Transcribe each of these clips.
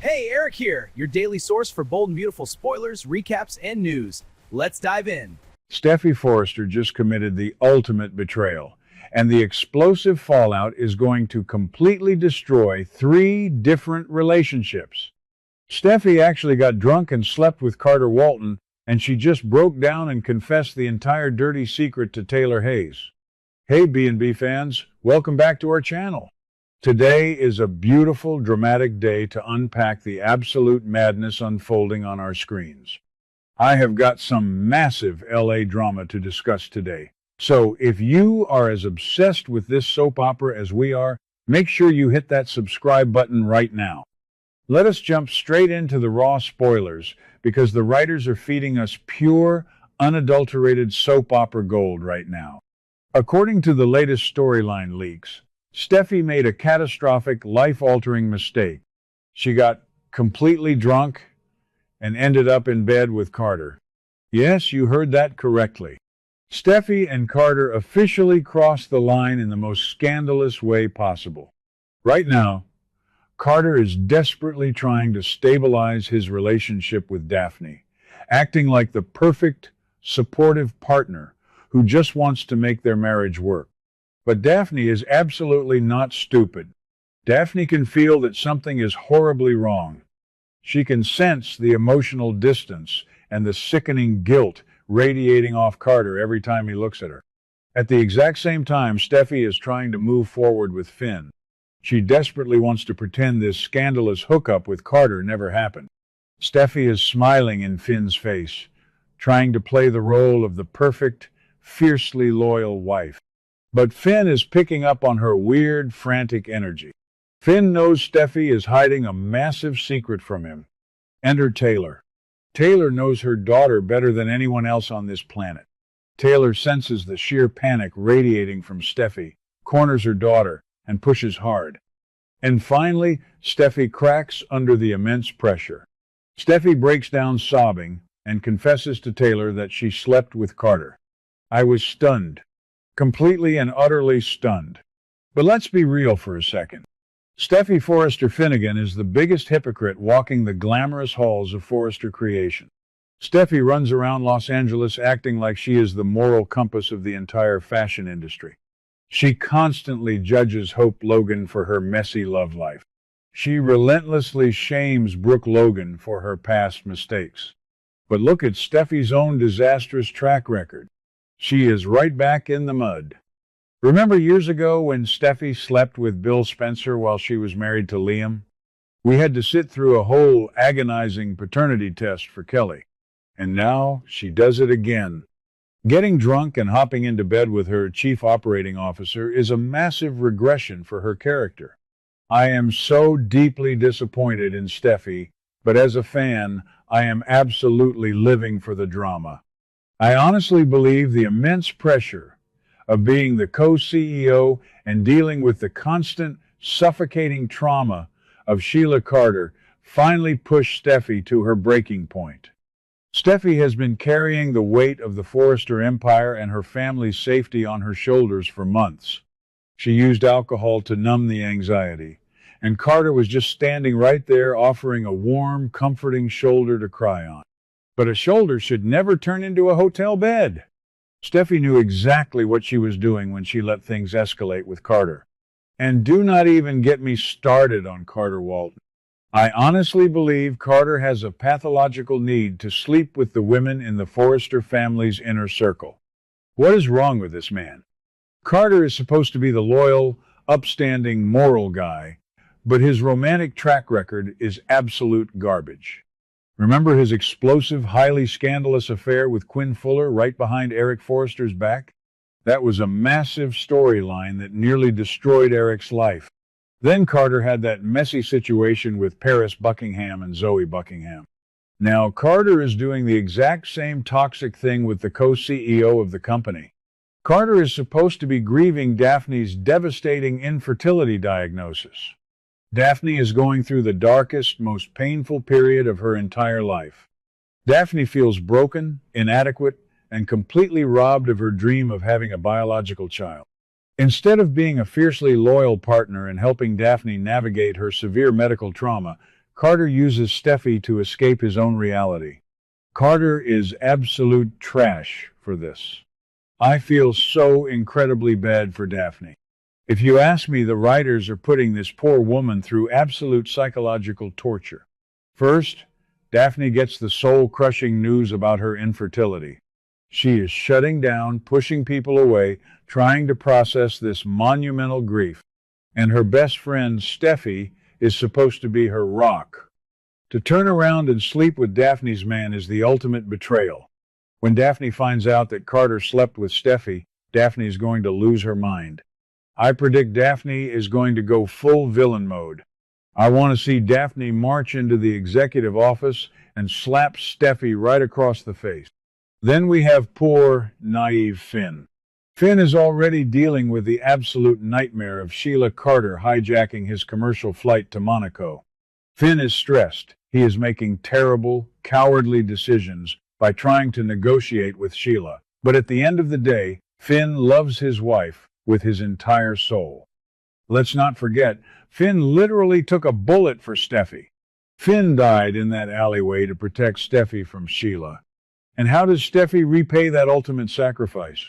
Hey, Eric here, your daily source for bold and beautiful spoilers, recaps, and news. Let's dive in. Steffy Forrester just committed the ultimate betrayal, and the explosive fallout is going to completely destroy three different relationships. Steffy actually got drunk and slept with Carter Walton, and she just broke down and confessed the entire dirty secret to Taylor Hayes. Hey B&B fans, welcome back to our channel. Today is a beautiful, dramatic day to unpack the absolute madness unfolding on our screens. I have got some massive LA drama to discuss today. So if you are as obsessed with this soap opera as we are, make sure you hit that subscribe button right now. Let us jump straight into the raw spoilers because the writers are feeding us pure, unadulterated soap opera gold right now. According to the latest storyline leaks, Steffy made a catastrophic, life-altering mistake. She got completely drunk and ended up in bed with Carter. Yes, you heard that correctly. Steffy and Carter officially crossed the line in the most scandalous way possible. Right now, Carter is desperately trying to stabilize his relationship with Daphne, acting like the perfect, supportive partner who just wants to make their marriage work. But Daphne is absolutely not stupid. Daphne can feel that something is horribly wrong. She can sense the emotional distance and the sickening guilt radiating off Carter every time he looks at her. At the exact same time, Steffy is trying to move forward with Finn. She desperately wants to pretend this scandalous hookup with Carter never happened. Steffy is smiling in Finn's face, trying to play the role of the perfect, fiercely loyal wife. But Finn is picking up on her weird, frantic energy. Finn knows Steffy is hiding a massive secret from him. Enter Taylor. Taylor knows her daughter better than anyone else on this planet. Taylor senses the sheer panic radiating from Steffy, corners her daughter, and pushes hard. And finally, Steffy cracks under the immense pressure. Steffy breaks down sobbing and confesses to Taylor that she slept with Carter. I was stunned. Completely and utterly stunned. But let's be real for a second. Steffy Forrester Finnegan is the biggest hypocrite walking the glamorous halls of Forrester creation. Steffy runs around Los Angeles acting like she is the moral compass of the entire fashion industry. She constantly judges Hope Logan for her messy love life. She relentlessly shames Brooke Logan for her past mistakes. But look at Steffy's own disastrous track record. She is right back in the mud. Remember years ago when Steffy slept with Bill Spencer while she was married to Liam? We had to sit through a whole agonizing paternity test for Kelly. And now she does it again. Getting drunk and hopping into bed with her chief operating officer is a massive regression for her character. I am so deeply disappointed in Steffy, but as a fan, I am absolutely living for the drama. I honestly believe the immense pressure of being the co-CEO and dealing with the constant, suffocating trauma of Sheila Carter finally pushed Steffy to her breaking point. Steffy has been carrying the weight of the Forrester empire and her family's safety on her shoulders for months. She used alcohol to numb the anxiety, and Carter was just standing right there offering a warm, comforting shoulder to cry on. But a shoulder should never turn into a hotel bed. Steffy knew exactly what she was doing when she let things escalate with Carter. And do not even get me started on Carter Walton. I honestly believe Carter has a pathological need to sleep with the women in the Forrester family's inner circle. What is wrong with this man? Carter is supposed to be the loyal, upstanding, moral guy, but his romantic track record is absolute garbage. Remember his explosive, highly scandalous affair with Quinn Fuller right behind Eric Forrester's back? That was a massive storyline that nearly destroyed Eric's life. Then Carter had that messy situation with Paris Buckingham and Zoe Buckingham. Now Carter is doing the exact same toxic thing with the co-CEO of the company. Carter is supposed to be grieving Daphne's devastating infertility diagnosis. Daphne is going through the darkest, most painful period of her entire life. Daphne feels broken, inadequate, and completely robbed of her dream of having a biological child. Instead of being a fiercely loyal partner and helping Daphne navigate her severe medical trauma, Carter uses Steffy to escape his own reality. Carter is absolute trash for this. I feel so incredibly bad for Daphne. If you ask me, the writers are putting this poor woman through absolute psychological torture. First, Daphne gets the soul-crushing news about her infertility. She is shutting down, pushing people away, trying to process this monumental grief. And her best friend, Steffy, is supposed to be her rock. To turn around and sleep with Daphne's man is the ultimate betrayal. When Daphne finds out that Carter slept with Steffy, Daphne is going to lose her mind. I predict Daphne is going to go full villain mode. I want to see Daphne march into the executive office and slap Steffy right across the face. Then we have poor, naive Finn. Finn is already dealing with the absolute nightmare of Sheila Carter hijacking his commercial flight to Monaco. Finn is stressed. He is making terrible, cowardly decisions by trying to negotiate with Sheila. But at the end of the day, Finn loves his wife with his entire soul. Let's not forget, Finn literally took a bullet for Steffy. Finn died in that alleyway to protect Steffy from Sheila. And how does Steffy repay that ultimate sacrifice?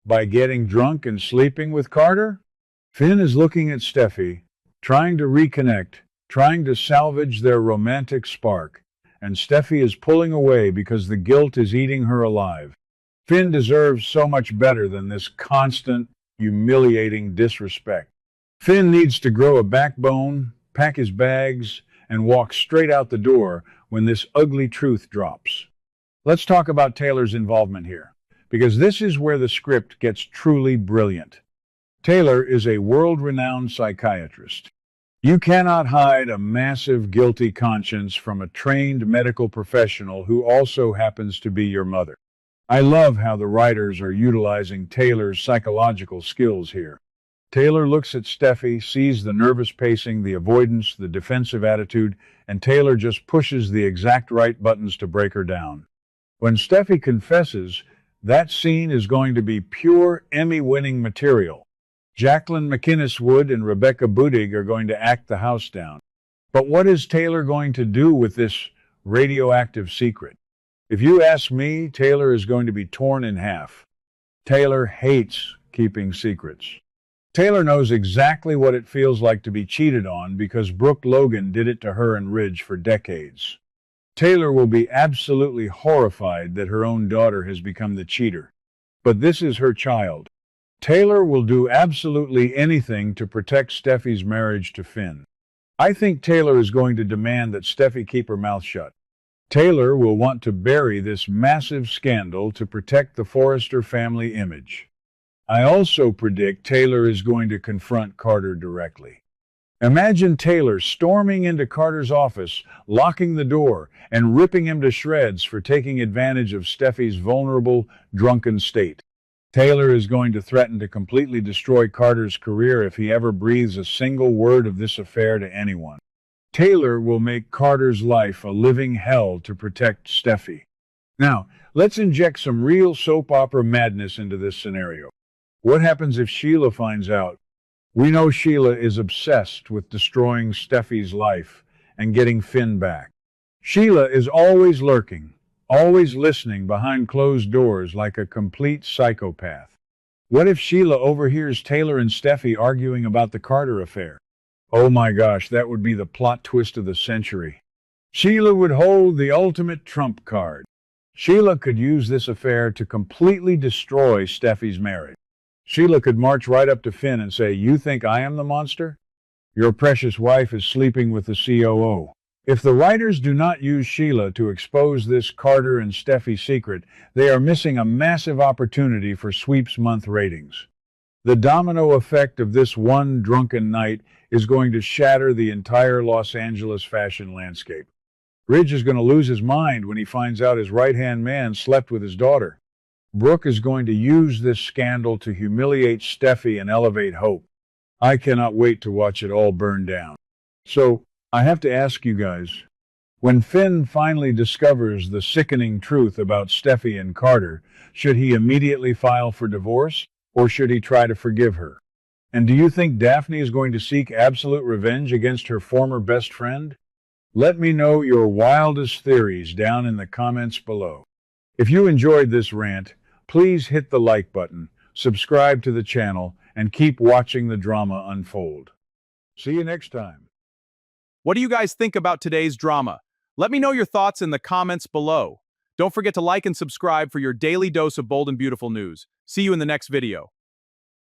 By getting drunk and sleeping with Carter? Finn is looking at Steffy, trying to reconnect, trying to salvage their romantic spark, and Steffy is pulling away because the guilt is eating her alive. Finn deserves so much better than this constant, humiliating disrespect. Finn needs to grow a backbone, pack his bags, and walk straight out the door when this ugly truth drops. Let's talk about Taylor's involvement here, because this is where the script gets truly brilliant. Taylor is a world-renowned psychiatrist. You cannot hide a massive guilty conscience from a trained medical professional who also happens to be your mother. I love how the writers are utilizing Taylor's psychological skills here. Taylor looks at Steffy, sees the nervous pacing, the avoidance, the defensive attitude, and Taylor just pushes the exact right buttons to break her down. When Steffy confesses, that scene is going to be pure Emmy-winning material. Jacqueline MacInnes Wood and Rebecca Budig are going to act the house down. But what is Taylor going to do with this radioactive secret? If you ask me, Taylor is going to be torn in half. Taylor hates keeping secrets. Taylor knows exactly what it feels like to be cheated on because Brooke Logan did it to her and Ridge for decades. Taylor will be absolutely horrified that her own daughter has become the cheater. But this is her child. Taylor will do absolutely anything to protect Steffy's marriage to Finn. I think Taylor is going to demand that Steffy keep her mouth shut. Taylor will want to bury this massive scandal to protect the Forrester family image. I also predict Taylor is going to confront Carter directly. Imagine Taylor storming into Carter's office, locking the door, and ripping him to shreds for taking advantage of Steffy's vulnerable, drunken state. Taylor is going to threaten to completely destroy Carter's career if he ever breathes a single word of this affair to anyone. Taylor will make Carter's life a living hell to protect Steffy. Now, let's inject some real soap opera madness into this scenario. What happens if Sheila finds out? We know Sheila is obsessed with destroying Steffy's life and getting Finn back. Sheila is always lurking, always listening behind closed doors like a complete psychopath. What if Sheila overhears Taylor and Steffy arguing about the Carter affair? Oh my gosh, that would be the plot twist of the century. Sheila would hold the ultimate trump card. Sheila could use this affair to completely destroy Steffy's marriage. Sheila could march right up to Finn and say, "You think I am the monster? Your precious wife is sleeping with the COO." If the writers do not use Sheila to expose this Carter and Steffy secret, they are missing a massive opportunity for Sweeps Month ratings. The domino effect of this one drunken night is going to shatter the entire Los Angeles fashion landscape. Ridge is going to lose his mind when he finds out his right-hand man slept with his daughter. Brooke is going to use this scandal to humiliate Steffy and elevate Hope. I cannot wait to watch it all burn down. So, I have to ask you guys, when Finn finally discovers the sickening truth about Steffy and Carter, should he immediately file for divorce, or should he try to forgive her? And do you think Daphne is going to seek absolute revenge against her former best friend? Let me know your wildest theories down in the comments below. If you enjoyed this rant, please hit the like button, subscribe to the channel, and keep watching the drama unfold. See you next time. What do you guys think about today's drama? Let me know your thoughts in the comments below. Don't forget to like and subscribe for your daily dose of bold and beautiful news. See you in the next video.